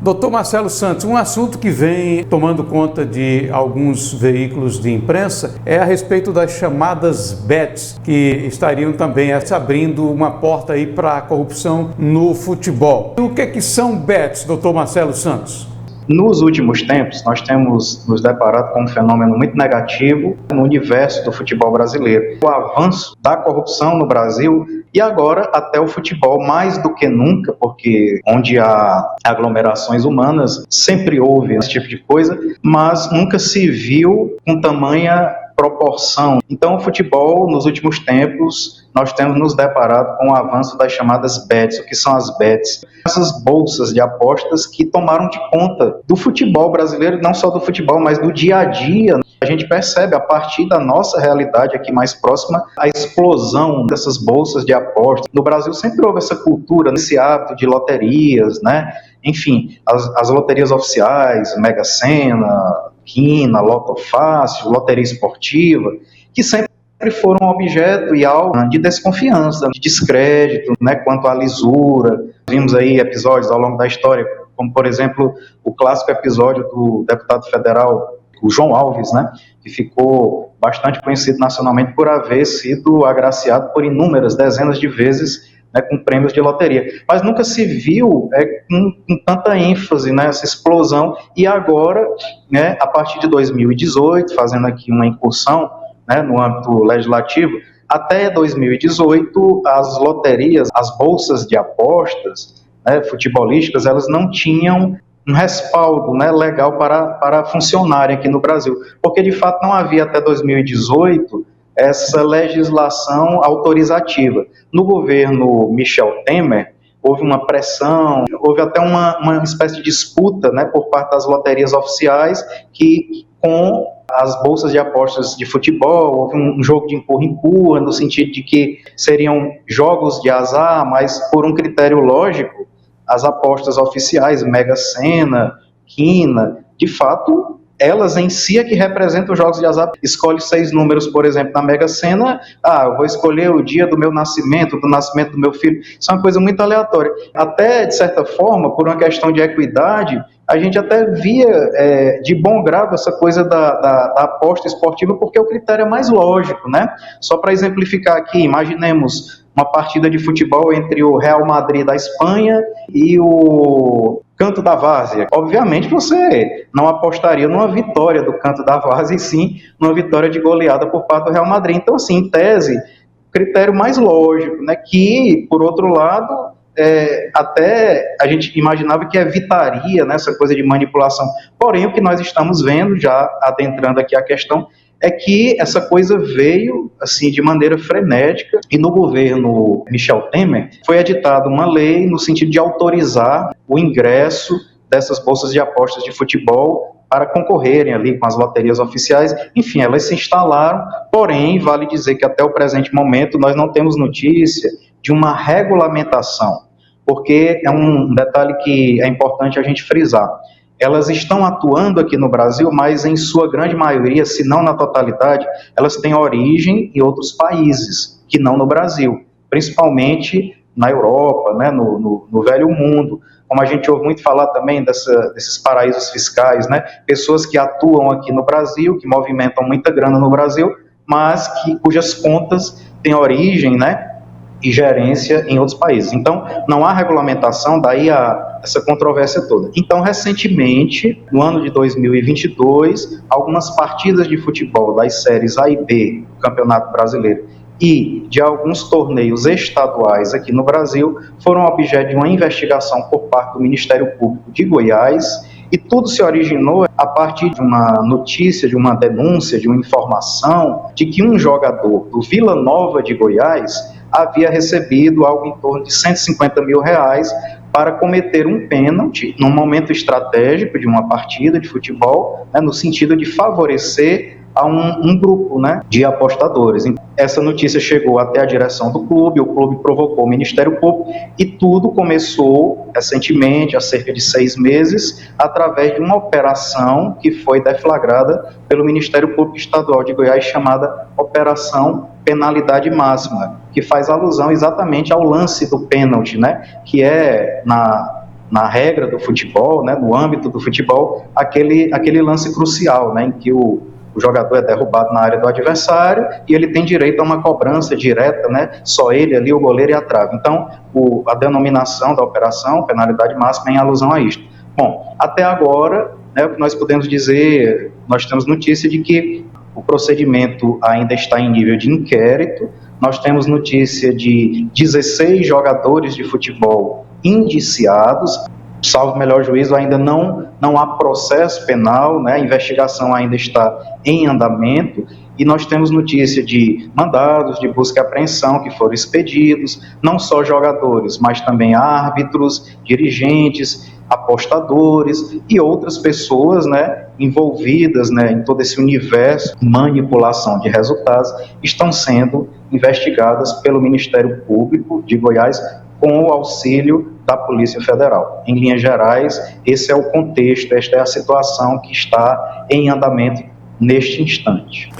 Doutor Marcelo Santos, um assunto que vem tomando conta de alguns veículos de imprensa é a respeito das chamadas bets, que estariam também abrindo uma porta aí para a corrupção no futebol. O que é que são bets, doutor Marcelo Santos? Nos últimos tempos, nós temos nos deparado com um fenômeno muito negativo no universo do futebol brasileiro. O avanço da corrupção no Brasil e agora até o futebol, mais do que nunca, porque onde há aglomerações humanas sempre houve esse tipo de coisa, mas nunca se viu com tamanha proporção. Então, o futebol, nos últimos tempos, nós temos nos deparado com o avanço das chamadas bets. O que são as bets? Essas bolsas de apostas que tomaram de conta do futebol brasileiro, não só do futebol, mas do dia a dia. A gente percebe, a partir da nossa realidade aqui mais próxima, a explosão dessas bolsas de apostas. No Brasil sempre houve essa cultura, esse hábito de loterias, né? Enfim, as loterias oficiais, Mega Sena, Quina, Loto Fácil, loteria esportiva, que sempre foram objeto e alvo de desconfiança, de descrédito, né, quanto à lisura. Vimos aí episódios ao longo da história, como, por exemplo, o clássico episódio do deputado federal, o João Alves, né, que ficou bastante conhecido nacionalmente por haver sido agraciado por inúmeras dezenas de vezes, né, com prêmios de loteria. Mas nunca se viu com tanta ênfase nessa explosão, e agora, né, a partir de 2018, fazendo aqui uma incursão, né, no âmbito legislativo, até 2018, as loterias, as bolsas de apostas, né, futebolísticas, elas não tinham um respaldo, né, legal para funcionarem aqui no Brasil, porque de fato não havia até 2018 essa legislação autorizativa. No governo Michel Temer, houve uma pressão, houve até uma espécie de disputa, né, por parte das loterias oficiais com as bolsas de apostas de futebol. Houve um jogo de empurra-empurra, no sentido de que seriam jogos de azar, mas por um critério lógico, as apostas oficiais, Mega Sena, Quina, de fato, elas em si é que representam os jogos de azar. Escolhe 6 números, por exemplo, na Mega Sena, eu vou escolher o dia do meu nascimento, do nascimento do meu filho. Isso é uma coisa muito aleatória. Até, de certa forma, por uma questão de equidade, a gente até via de bom grado essa coisa da aposta esportiva, porque o critério é mais lógico, né? Só para exemplificar aqui, imaginemos uma partida de futebol entre o Real Madrid da Espanha e o Canto da Várzea. Obviamente você não apostaria numa vitória do Canto da Várzea, e sim numa vitória de goleada por parte do Real Madrid. Então, assim, em tese, critério mais lógico, né? Que, por outro lado, até a gente imaginava que evitaria, né, essa coisa de manipulação. Porém, o que nós estamos vendo, já adentrando aqui a questão, é que essa coisa veio assim de maneira frenética, e no governo Michel Temer foi editada uma lei no sentido de autorizar o ingresso dessas bolsas de apostas de futebol para concorrerem ali com as loterias oficiais. Enfim, elas se instalaram, porém, vale dizer que até o presente momento nós não temos notícia de uma regulamentação, porque é um detalhe que é importante a gente frisar. Elas estão atuando aqui no Brasil, mas em sua grande maioria, se não na totalidade, elas têm origem em outros países, que não no Brasil, principalmente na Europa, né, no velho mundo. Como a gente ouve muito falar também desses paraísos fiscais, né, pessoas que atuam aqui no Brasil, que movimentam muita grana no Brasil, mas cujas contas têm origem, né, e gerência em outros países. Então, não há regulamentação, daí essa controvérsia toda. Então, recentemente, no ano de 2022, algumas partidas de futebol das séries A e B do Campeonato Brasileiro e de alguns torneios estaduais aqui no Brasil foram objeto de uma investigação por parte do Ministério Público de Goiás, e tudo se originou a partir de uma notícia, de uma denúncia, de uma informação de que um jogador do Vila Nova de Goiás havia recebido algo em torno de R$150 mil para cometer um pênalti num momento estratégico de uma partida de futebol, né, no sentido de favorecer a um grupo, né, de apostadores. Essa notícia chegou até a direção do clube, o clube provocou o Ministério Público, e tudo começou recentemente, há cerca de 6 meses, através de uma operação que foi deflagrada pelo Ministério Público Estadual de Goiás, chamada Operação Penalidade Máxima, que faz alusão exatamente ao lance do pênalti, né, que é na regra do futebol, né, no âmbito do futebol, aquele lance crucial, né, em que o jogador é derrubado na área do adversário e ele tem direito a uma cobrança direta, né, só ele ali, o goleiro e a trave. Então, a denominação da operação, penalidade máxima, é em alusão a isto. Bom, até agora, né, o que nós podemos dizer, nós temos notícia de que o procedimento ainda está em nível de inquérito. Nós temos notícia de 16 jogadores de futebol indiciados, salvo melhor juízo, ainda não há processo penal, né? A investigação ainda está em andamento, e nós temos notícia de mandados de busca e apreensão que foram expedidos, não só jogadores, mas também árbitros, dirigentes, apostadores e outras pessoas, né, envolvidas, né, em todo esse universo de manipulação de resultados, estão sendo investigadas pelo Ministério Público de Goiás com o auxílio da Polícia Federal. Em linhas gerais, esse é o contexto, esta é a situação que está em andamento neste instante.